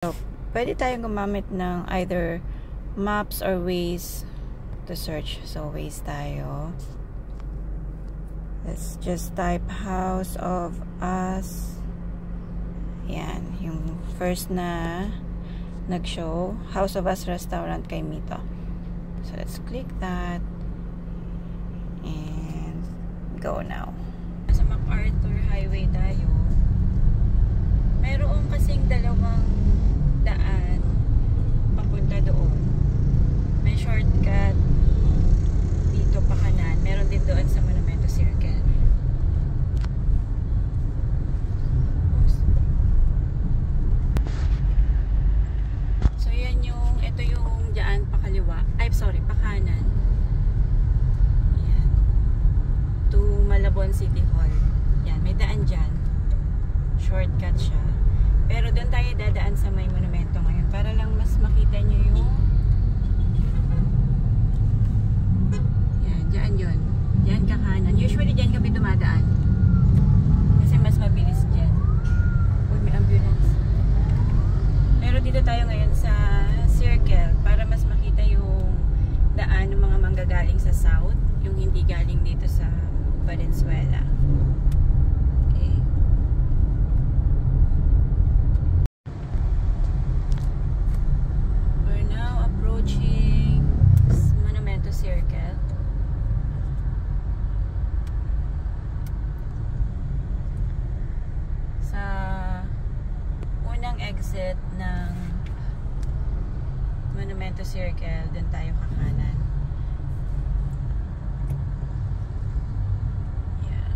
So, pwede tayong gumamit ng either maps or Waze to search. So, Waze tayo. Let's just type House of Us. Yan. Yung first na nag-show. House of Us Restaurant kay Mito. So, let's click that. And go now. Sa MacArthur Highway tayo. Meron kasing dalawang daan papunta doon. May shortcut dito pa kanan. Meron din doon sa Monumento Circle. So yan yung, ito yung daan pa kaliwa. Ay, sorry, pa kanan. Yan. To Malabon City Hall. Yan, may daan dyan. Shortcut siya. Pero doon tayo dadaan sa may monumento ngayon para lang mas makita nyo yung yan, dyan yun. Dyan kakanan. Usually dyan kami dumadaan. Kasi mas mabilis dyan. Uy, may ambulance. Pero dito tayo ngayon sa circle para mas makita yung daan ng mga manggagaling sa south. Yung hindi galing dito sa Valenzuela. Circle. Sa unang exit ng Monumento Circle, doon tayo kakanan. Yeah.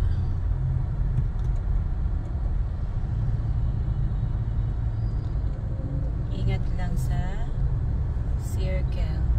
Ingat lang sa circle.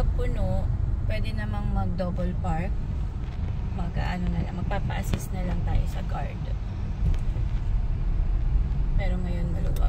kapag puno, pwede namang mag-double park. Magpapa-assist na lang tayo sa guard. Pero ngayon maluwag.